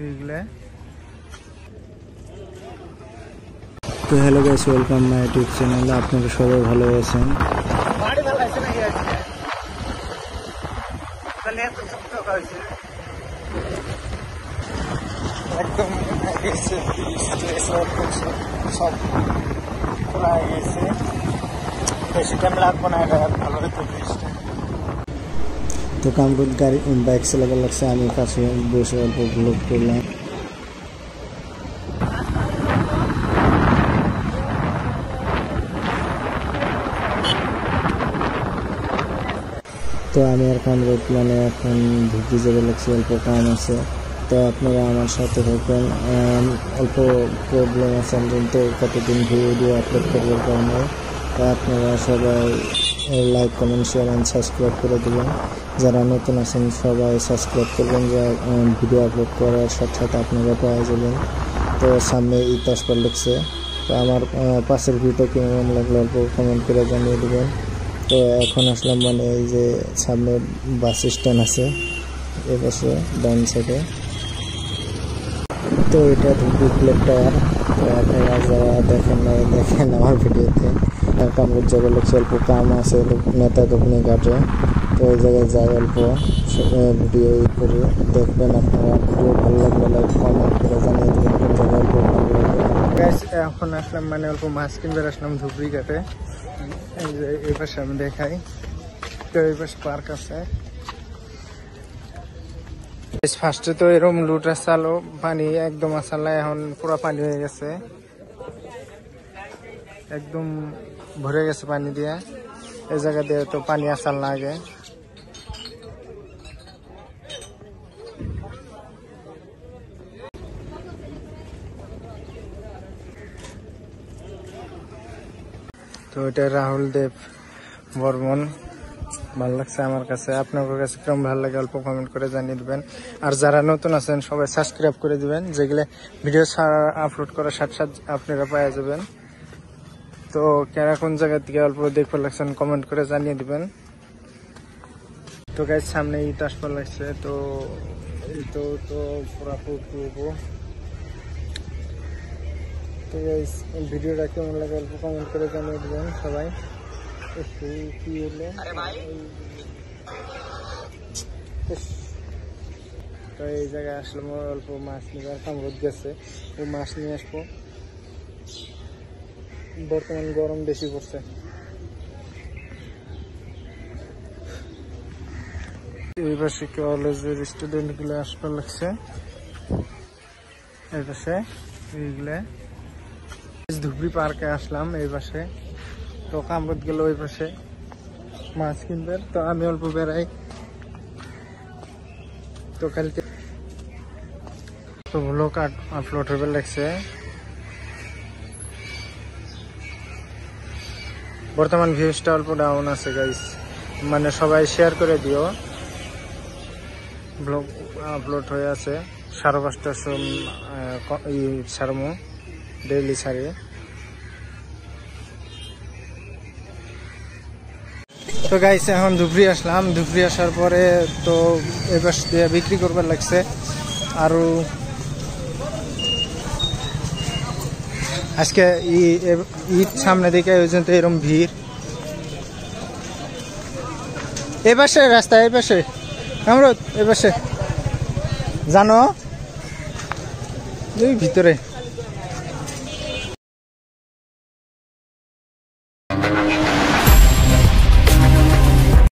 এইগুলা। তো hello guys, welcome my YouTube channel. আপনারা সবাই ভালো আছেন? একদম সব খোলা হয়ে গেছে, বেশি টাইম লাগবো না, এটা ভালো হতো ব্রিজটা। তো কামরুদ গাড়ি বাইক চালাবার লাগছে, আমি কাছে বসে অল্প ব্লগ করলাম। তো আমি আর কামরুদ এখন ঢুকি যাবে লাগছে, অল্প কাম আছে। তো আপনারা আমার সাথে থাকবেন। অল্প প্রবলেম আছে, তো কতদিন ভিডিও আপলোড করবার কারণে। তো আপনারা সবাই like, comment, share and subscribe করে দেবেন। যারা নতুন আছেন সবাই সাবস্ক্রাইব করবেন, যা ভিডিও আপলোড করার সাথে সাথে আপনারা পাওয়া যাবেন। তো সামনে ঈদ আসবার লাগছে। তো আমার পাশের ভিডিও কেমন লাগলো অল্প কমেন্ট করে জানিয়ে দেবেন। তো এখন আসলাম এই যে সামনে বাস স্ট্যান্ড আছে, এ পাশে ডান সাইডে। তো এটা বিপ্লব টাওয়ার। তো আপনারা যারা দেখেন আমার ভিডিওতে, কামরুদ যাবে লাগছে, অল্প কাম আছে নেতা দোকানে ঘাটে। তো ওই জায়গায় যাই, অল্প ভিডিও করে দেখবেন। আপনারা ভিডিও ভালো লাগলে লাইক কমেন্ট করে জানিয়ে দেবেন কোন জায়গায় অল্প ভালো লাগবে। এখন আসলাম অল্প মাছ কিনবার আসলাম ধুবড়ি ঘাটে। এই যে এই পাশে আমি দেখাই, তো এই পাশে পার্ক আছে। ফার্স্টে তো এরকম লুট আসলো, পানি একদম আসলে এখন পুরো পানি হয়ে গেছে, একদম ভরে গেছে পানি দিয়ে। এই জায়গা দিয়ে তো পানি আসাল না আগে। তো এটা রাহুল দেব বর্মন, ভালো লাগছে আমার কাছে। আপনাদের কাছে কেমন ভালো লাগে অল্প কমেন্ট করে জানিয়ে দিবেন। আর যারা নতুন আছেন সবাই সাবস্ক্রাইব করে দিবেন, যেগুলো ভিডিও আপলোড করার সাথে সাথে আপনারা পাওয়া যাবেন। তো কেরা কোন জায়গা থেকে অল্প দেখতে লাগছেন কমেন্ট করে জানিয়ে দিবেন। তো গাইস সামনে ঈদ আসবার লাগছে, তো এই তো পুরা ফুটবো। তো গাইস ভিডিওটা কেমন লাগে অল্প কমেন্ট করে জানিয়ে দিবেন সবাই। কি হলো তো এই জায়গায় আসলে অল্প মাছ নিবার কামরুদ গেছে, ও মাছ নিয়ে আসবো। বর্তমান গরম বেশি পড়ছে। এই পাশে কলেজের স্টুডেন্ট গুলো আসবার লাগছে, এই পাশে এইগুলা। ধুবড়ি পার্কে আসলাম এই পাশে। তো কামরুদ গেল ওই পাশে মাছ কিনবে, তো আমি অল্প বেড়াই। তো কালকে তো ব্লগ আপলোড হবে লাগছে। বর্তমান ভিউজটা অল্প ডাউন আছে গাইস, সবাই শেয়ার করে দিও। ব্লগ আপলোড হয়ে আছে 5:30টার সময় ছাড়মু, ডেইলি ছাড়ি। তো গাইস এখন ধুবড়ি আসলাম, ধুবড়ি আসার পরে তো এবার দিয়ে বিক্রি করবার লাগছে। আর আজকে ঈদ সামনে দিকে ওই জন্য এরকম ভিড়। এই পাশে রাস্তা, এই পাশে কামরুদ, এই পাশে জানো ভিতরে